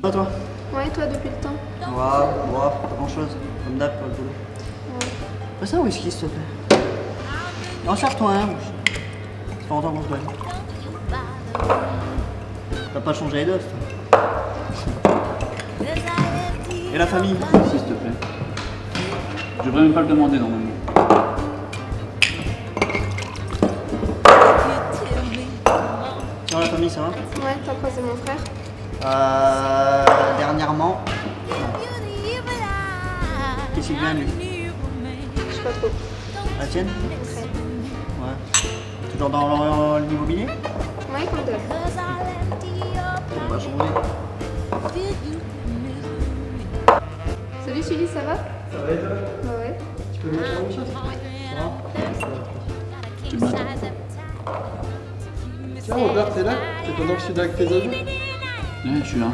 Pas toi? Ouais, toi depuis le temps. Waouh, pas grand chose. Comme d'hab pour le boulot. Ouais. Passe un whisky s'il te plaît. Non, sers-toi un. Ça fait longtemps qu'on se voit. T'as pas changé les doses, toi. Et la famille? S'il te plaît. Je devrais même pas le demander normalement. Sinon la famille ça va? Ouais, t'as croisé mon frère? Dernièrement. Qu'est-ce qu'il vient lui? Je sais pas trop. La tienne? Ouais, Ouais. Toujours dans l'immobilier? ouais comme d'hab. On va changer. Salut Sully, ça va? Ça va et toi? Bah ouais. Tu peux me mettre une chose? Tu m'attends. Tiens, mon père, t'es là? T'es content que je suis là avec tes amis? Ouais, je suis là.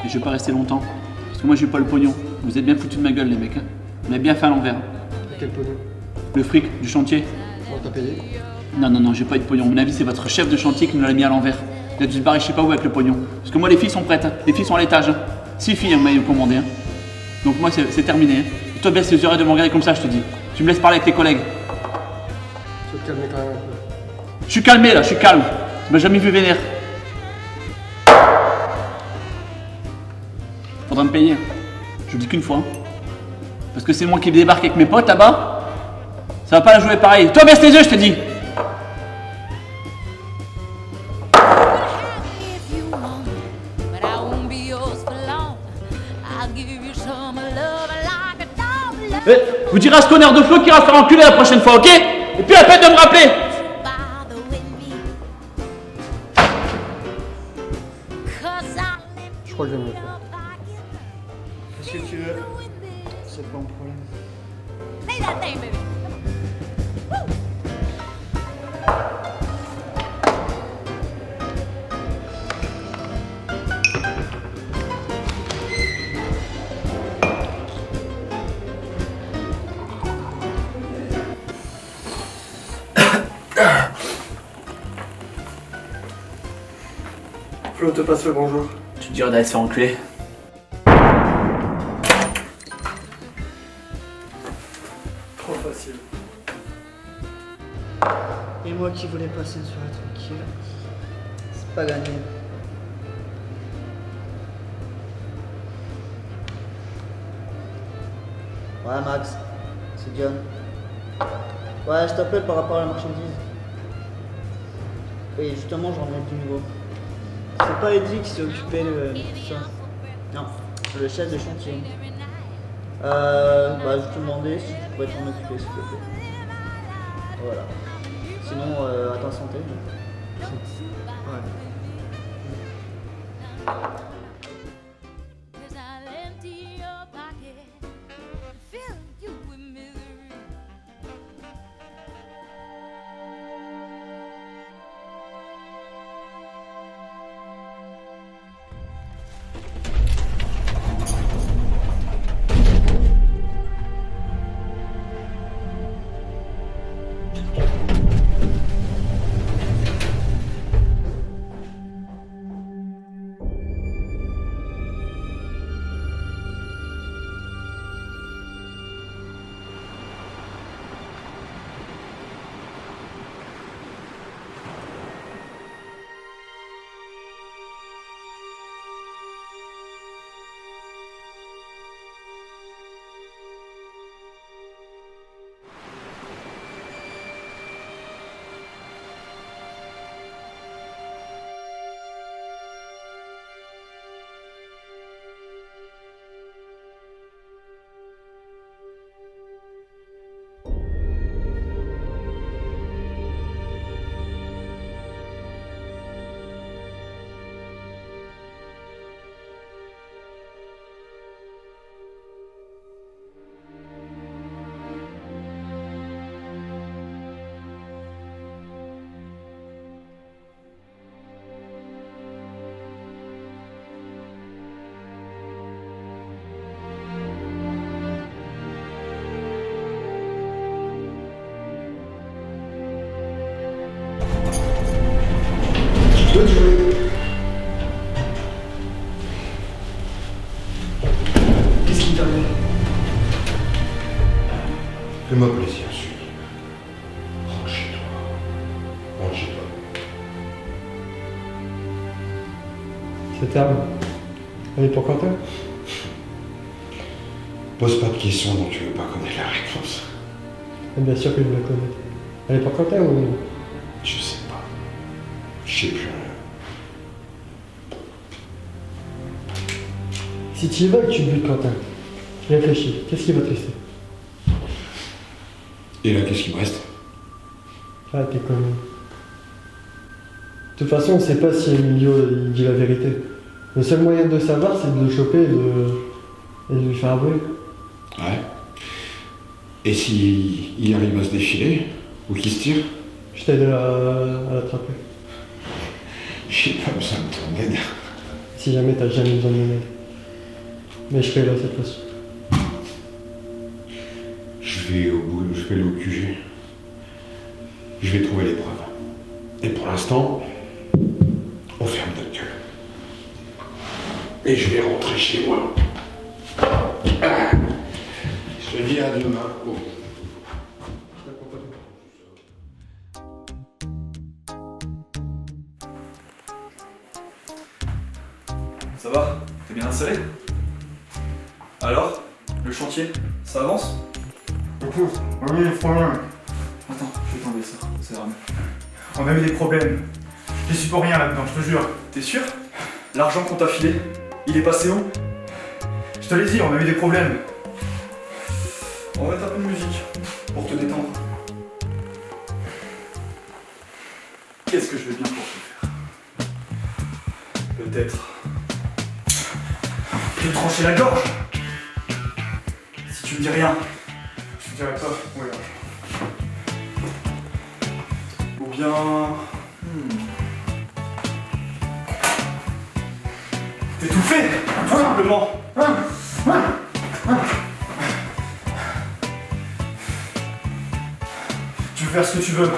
Et je vais pas rester longtemps. Parce que moi j'ai pas le pognon. Vous êtes bien foutus de ma gueule les mecs. Hein. Vous m'avez bien fait à l'envers. À quel pognon? Le fric du chantier. On t'a payé? Non, j'ai pas eu de pognon. À mon avis, c'est votre chef de chantier qui nous l'a mis à l'envers. Il a dû se barrer je sais pas où avec le pognon. Parce que moi les filles sont prêtes. Hein. Les filles sont à l'étage. Hein. 6 filles, vous m'avez commandé. Hein. Donc moi c'est terminé. Hein. Et toi baisse les yeux, arrête de me regarder comme ça, je te dis. Tu me laisses parler avec tes collègues. Tu vas te calmer quand même un peu. Je suis calmé là, je suis calme. Tu m'as jamais vu vénère. Faudra me payer. Je le dis qu'une fois. Hein. Parce que c'est moi qui débarque avec mes potes là-bas. Ça va pas la jouer pareil. Toi baisse les yeux, je te dis. Vous direz à ce connard de Flo qu'il ira se faire enculer la prochaine fois, ok? Et puis la peine de me rappeler. Je crois que je vais me le faire. Qu'est-ce que tu veux? C'est pas mon problème. Flo te passe le bonjour. Tu te diras d'aller se faire enculer. Trop facile. Et moi qui voulais passer une soirée tranquille. C'est pas gagné. Ouais Max, c'est John. Ouais, je t'appelle par rapport à la marchandise. Et justement, j'en ai du nouveau. C'est pas Eddie qui s'est occupé de ça. Non, c'est le chef de chantier. Bah, je te demandais si tu pouvais t'en occuper, s'il te plaît. Voilà. Sinon, à ta santé. Ouais. Cette arme, elle est pour Quentin? Pose pas de questions dont tu veux pas connaître la réponse. Bien sûr que je la connais. Elle est pour Quentin ou... Je sais pas. Je sais plus. Si tu y vas et que tu butes Quentin, réfléchis, qu'est-ce qui va te rester? Et là, qu'est-ce qui me reste? Ah, t'es con. De toute façon, on sait pas si Emilio il dit la vérité. Le seul moyen de savoir, c'est de le choper et de lui faire avouer. Ouais. Et si il arrive à se défiler, ou qu'il se tire? Je t'aide à l'attraper. J'ai pas besoin de ton aide. Si jamais t'as jamais besoin de mon aide. Mais je serai là cette fois-ci. Je vais aller au QG. Je vais trouver les preuves. Et pour l'instant, on ferme notre gueule. Et je vais rentrer chez moi. Ah. Je te dis à demain. Oh. Ça va? T'es bien installé? Alors? Le chantier? Ça avance? Oui, problème. Attends, je vais t'enlever ça, ça ira mieux. On a eu des problèmes. Je suis pour rien là-dedans, je te jure. T'es sûr? L'argent qu'on t'a filé, il est passé où? Je te l'ai dit, on a eu des problèmes. On va mettre un peu de musique, pour te détendre. Qu'est-ce que je vais bien pour te faire? Peut-être... te trancher la gorge! Si tu me dis rien. Je te dirai pas. Oui. Ou bien... T'étouffer, tout simplement. Tu veux faire ce que tu veux.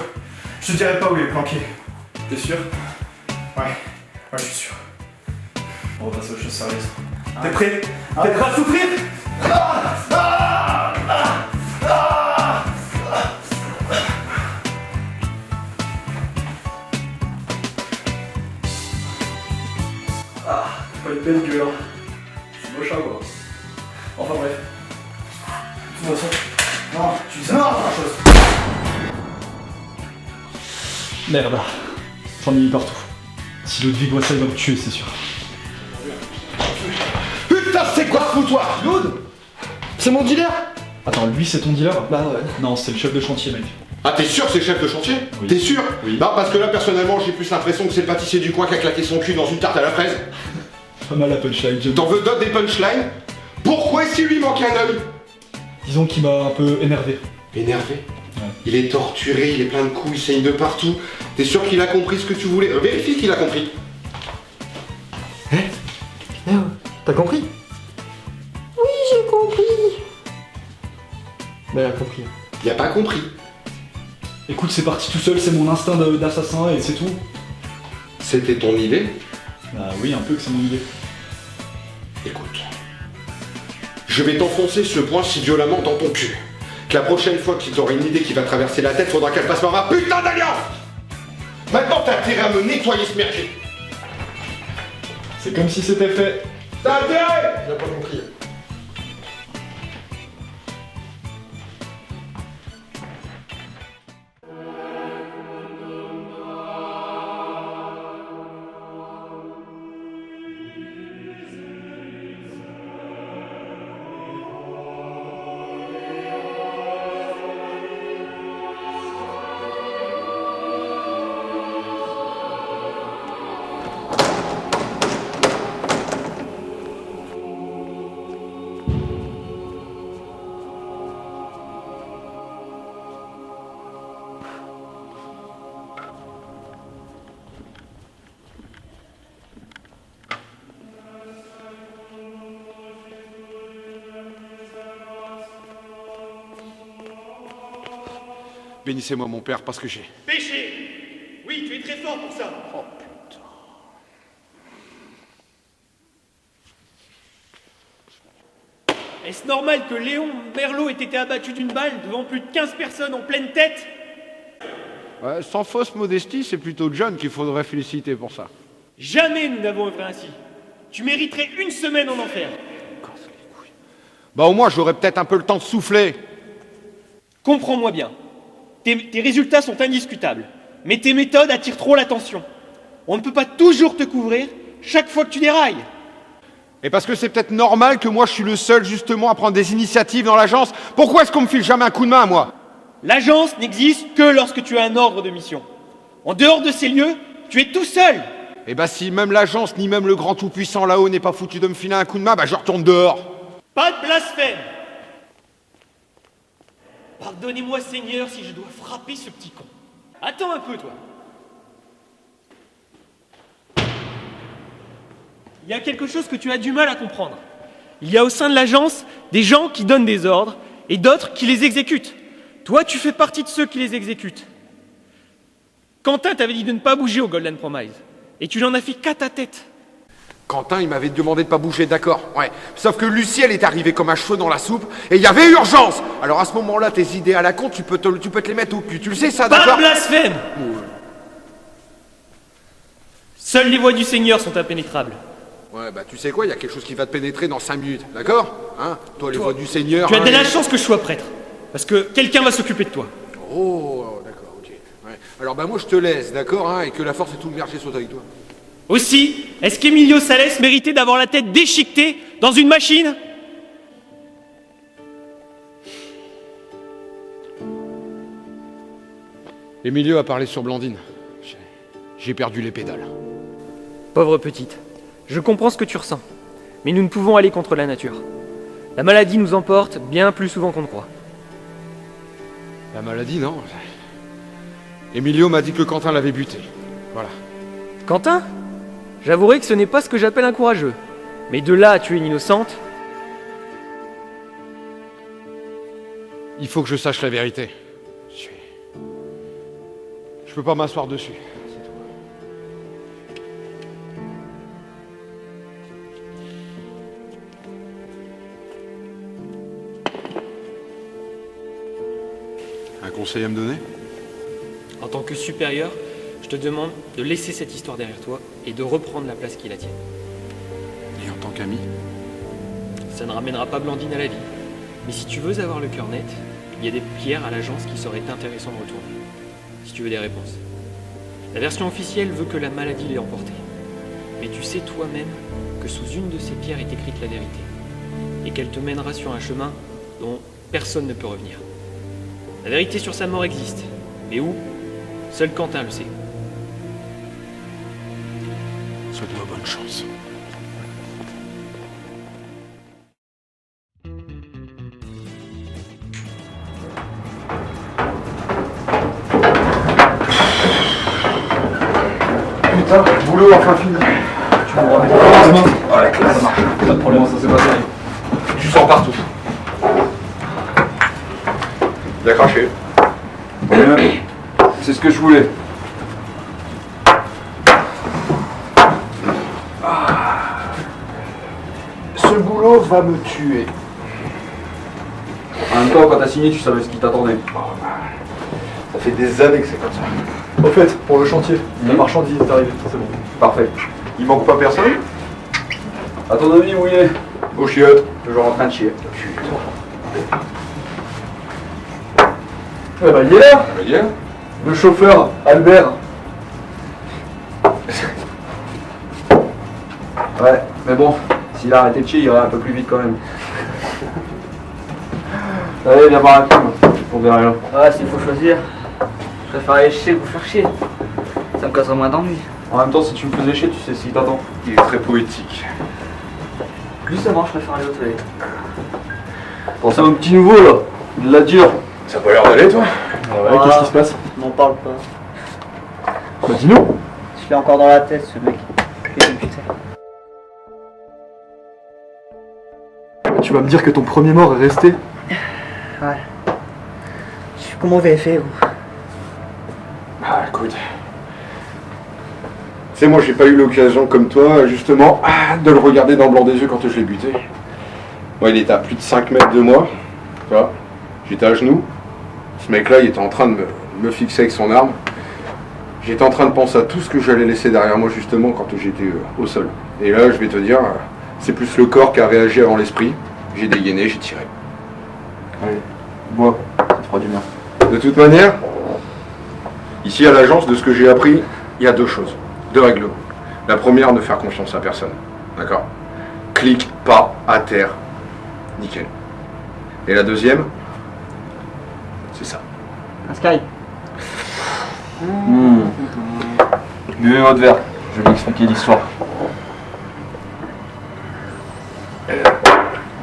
Je te dirai pas où il est planqué. T'es sûr? Ouais, je suis sûr. On va passer aux choses sérieuses. T'es prêt? T'es prêt à souffrir? Pas une belle gueule, hein. C'est moche à voir. Enfin bref. De toute façon, non, tu sais pas grand-chose. Merde. J'en ai mis partout. Si Ludwig voit ça, il va me tuer, c'est sûr. Putain, c'est quoi ce foutoir? Claude? C'est mon dealer? Attends, lui c'est ton dealer? Bah ouais. Non, c'est le chef de chantier, mec. Ah, t'es sûr que c'est le chef de chantier? Oui. T'es sûr? Oui. Non, parce que là, personnellement, j'ai plus l'impression que c'est le pâtissier du coin qui a claqué son cul dans une tarte à la fraise. Pas mal la punchline, j'aime. T'en veux d'autres des punchlines? Pourquoi est-ce qu'il lui manque un œil? Disons qu'il m'a un peu énervé. Énervé? Ouais. Il est torturé, il est plein de coups, il saigne de partout. T'es sûr qu'il a compris ce que tu voulais? Vérifie qu'il a compris. T'as compris? Oui, j'ai compris. Mais elle a compris. Il a pas compris. Écoute, c'est parti tout seul, c'est mon instinct d'assassin et c'est tout. C'était ton idée? Bah oui, un peu que c'est mon idée. Écoute. Je vais t'enfoncer ce poing si violemment dans ton cul que la prochaine fois que tu auras une idée qui va traverser la tête, faudra qu'elle passe par ma putain d'alliance! Maintenant, t'as intérêt à me nettoyer ce merdier! C'est comme si c'était fait. T'as intérêt! Il a pas compris. Bénissez-moi mon père parce que j'ai... Péché! Oui, tu es très fort pour ça! Oh putain... Est-ce normal que Léon Merlot ait été abattu d'une balle devant plus de 15 personnes en pleine tête? Ouais, sans fausse modestie, c'est plutôt John qu'il faudrait féliciter pour ça. Jamais nous n'avons œuvré ainsi. Tu mériterais une semaine en enfer. Bah au moins j'aurais peut-être un peu le temps de souffler. Comprends-moi bien. Tes résultats sont indiscutables, mais tes méthodes attirent trop l'attention. On ne peut pas toujours te couvrir chaque fois que tu dérailles. Et parce que c'est peut-être normal que moi je suis le seul justement à prendre des initiatives dans l'agence. Pourquoi est-ce qu'on me file jamais un coup de main, moi? L'agence n'existe que lorsque tu as un ordre de mission. En dehors de ces lieux, tu es tout seul. Et bah si même l'agence ni même le grand tout-puissant là-haut n'est pas foutu de me filer un coup de main, bah je retourne dehors. Pas de blasphème. Pardonnez-moi, Seigneur, si je dois frapper ce petit con. Attends un peu, toi. Il y a quelque chose que tu as du mal à comprendre. Il y a au sein de l'agence des gens qui donnent des ordres et d'autres qui les exécutent. Toi, tu fais partie de ceux qui les exécutent. Quentin t'avait dit de ne pas bouger au Golden Promise. Et tu n'en as fait qu'à ta tête. Quentin, il m'avait demandé de pas bouger, d'accord, ouais. Sauf que Lucie, elle est arrivée comme un cheveu dans la soupe, et il y avait urgence. Alors à ce moment-là, tes idées à la con, tu peux te les mettre au cul. Tu le sais, ça, Pas d'accord? de blasphème. Seules les voies du Seigneur sont impénétrables. Ouais, bah tu sais quoi, il y a quelque chose qui va te pénétrer dans 5 minutes, d'accord? Hein? Toi, les voies du Seigneur... Tu as hein, de la chance que je sois prêtre. Parce que quelqu'un va s'occuper de toi. Oh, d'accord, ok. Ouais. Alors bah moi, je te laisse, d'accord, hein, et que la force et tout le merger soit avec toi. Aussi, est-ce qu'Emilio Sales méritait d'avoir la tête déchiquetée dans une machine? Emilio a parlé sur Blandine. J'ai perdu les pédales. Pauvre petite, je comprends ce que tu ressens. Mais nous ne pouvons aller contre la nature. La maladie nous emporte bien plus souvent qu'on ne croit. La maladie, non. Emilio m'a dit que Quentin l'avait buté. Voilà. Quentin? J'avouerai que ce n'est pas ce que j'appelle un courageux. Mais de là à tuer une innocente... Il faut que je sache la vérité. Je peux pas m'asseoir dessus. C'est tout. Un conseil à me donner? En tant que supérieur, je te demande de laisser cette histoire derrière toi et de reprendre la place qui est la tienne. Et en tant qu'ami? Ça ne ramènera pas Blandine à la vie. Mais si tu veux avoir le cœur net, il y a des pierres à l'agence qui seraient intéressantes de retourner. Si tu veux des réponses. La version officielle veut que la maladie l'ait emporté. Mais tu sais toi-même que sous une de ces pierres est écrite la vérité. Et qu'elle te mènera sur un chemin dont personne ne peut revenir. La vérité sur sa mort existe. Mais où? Seul Quentin le sait. Souhaite-moi bonne chance. Putain, boulot enfin fini. Tu me remets demain. Oh la classe, ça marche. Pas de problème, ça s'est passé. Tu sors partout. Bien craché. Ouais, c'est ce que je voulais. Ce boulot va me tuer. En même temps, quand t'as signé, tu savais ce qui t'attendait. Ça fait des années que c'est comme ça. Au fait, pour le chantier, la marchandise est arrivée, c'est bon. Parfait. Il manque pas personne? À ton avis, où il est? Au chiottes. Toujours en train de chier. Eh ben, il est là. Il est là. Le chauffeur, Albert. Ouais, mais bon, s'il a arrêté de chier, il irait un peu plus vite quand même. Allez, viens boire un coup, on verra rien. Ouais, s'il faut choisir, je préfère aller chier que vous faire chier. Ça me causerait moins d'ennuis. En même temps, si tu me faisais chier, tu sais ce qui t'attend. Il est très poétique. Justement, je préfère aller aux toilettes. Pense à un petit nouveau là, de la dure. Ça a pas l'air d'aller, toi? Ouais, qu'est-ce qui se passe? M'en parle pas. Bah dis-nous. Je l'ai encore dans la tête, ce mec. Putain. Tu vas me dire que ton premier mort est resté? Ouais. Je suis comment vous avez fait, vous? Ah, écoute. Tu sais, moi, j'ai pas eu l'occasion, comme toi, justement, de le regarder dans le blanc des yeux quand je l'ai buté. Moi, il était à plus de 5 mètres de moi. Tu vois? J'étais à genoux. Ce mec-là, il était en train de me fixer avec son arme. J'étais en train de penser à tout ce que j'allais laisser derrière moi justement quand j'étais au sol. Et là, je vais te dire, c'est plus le corps qui a réagi avant l'esprit. J'ai dégainé, j'ai tiré. Allez, bois, ça te fera du bien. De toute manière, ici à l'agence, de ce que j'ai appris, il y a 2 choses, 2 règles. La première, ne faire confiance à personne. D'accord? Clique pas à terre. Nickel. Et la deuxième, c'est ça. Un Sky. Buvez votre verre, je vais expliquer l'histoire.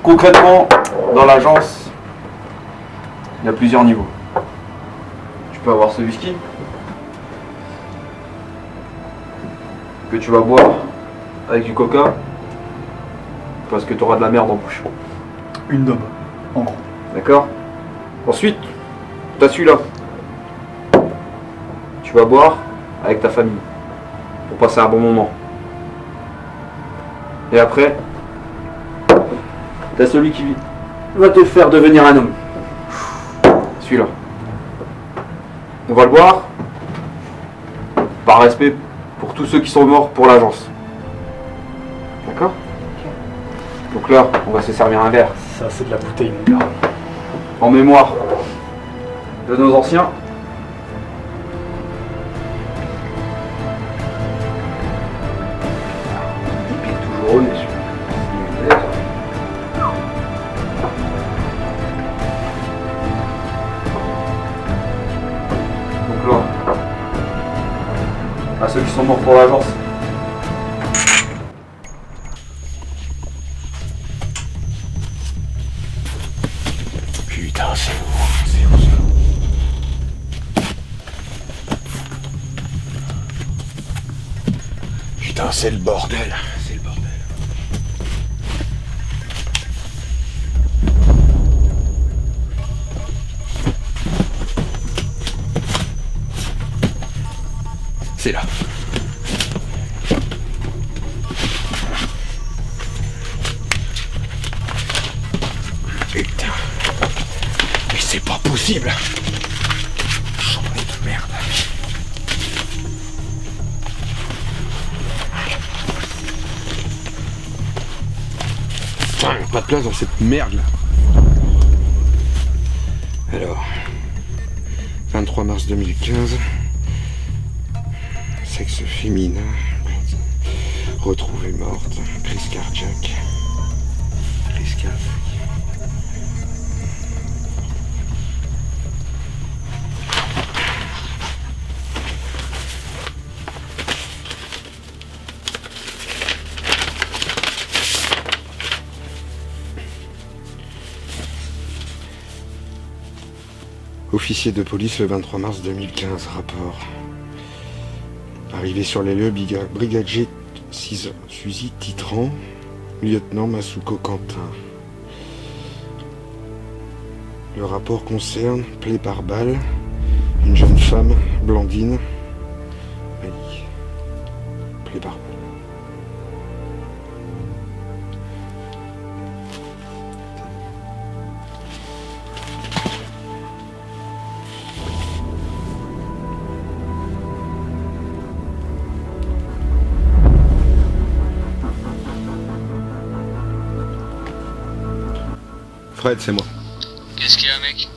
Concrètement, dans l'agence, il y a plusieurs niveaux. Tu peux avoir ce whisky que tu vas boire avec du coca parce que tu auras de la merde en bouche. Une daube, en gros. D'accord? Ensuite, tu as celui-là. Tu vas boire avec ta famille pour passer un bon moment. Et après, tu as celui qui va te faire devenir un homme. Celui-là. On va le boire par respect pour tous ceux qui sont morts pour l'agence. D'accord? Donc là, on va se servir un verre. Ça, c'est de la bouteille, mon gars. En mémoire de nos anciens. Il est toujours honnête, celui-là. Donc là, à ceux qui sont morts pour l'agence. Putain, c'est où? Putain, c'est le bordel. C'est le bordel. C'est là. Putain. Mais c'est pas possible. Chambre de merde. Putain, y a pas de place dans cette merde là. Alors, 23 mars 2015. Sexe féminin. Retrouvée morte. Crise cardiaque. Crise cardiaque. Officier de police le 23 mars 2015, rapport. Arrivé sur les lieux, brigadier 6 Suzy Titran, lieutenant Masuko Quentin. Le rapport concerne plaie par balle, une jeune femme, Blandine. Oui, plaie par balle. Fred, c'est moi. Qu'est-ce qu'il y a, mec?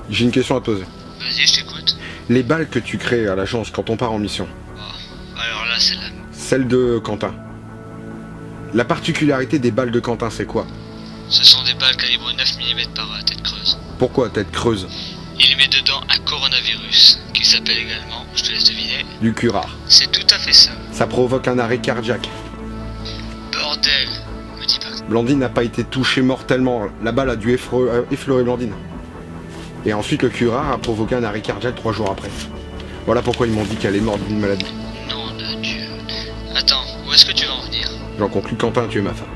J'ai une question à te poser. Vas-y, je t'écoute. Les balles que tu crées à l'agence quand on part en mission, Alors là, c'est la... celle de Quentin. La particularité des balles de Quentin, c'est quoi? Ce sont des balles calibre 9 mm par tête creuse. Pourquoi tête creuse? Il met dedans un coronavirus, qui s'appelle également, je te laisse deviner, Du curare. c'est tout à fait ça. Ça provoque un arrêt cardiaque. Bordel, me dis pas. Blandine n'a pas été touchée mortellement. La balle a dû effleurer Blandine. Et ensuite, le curare a provoqué un arrêt cardiaque 3 jours après. Voilà pourquoi ils m'ont dit qu'elle est morte d'une maladie. Nom de Dieu. Attends, où est-ce que tu vas en venir? J'en conclus, Quentin a tué ma femme.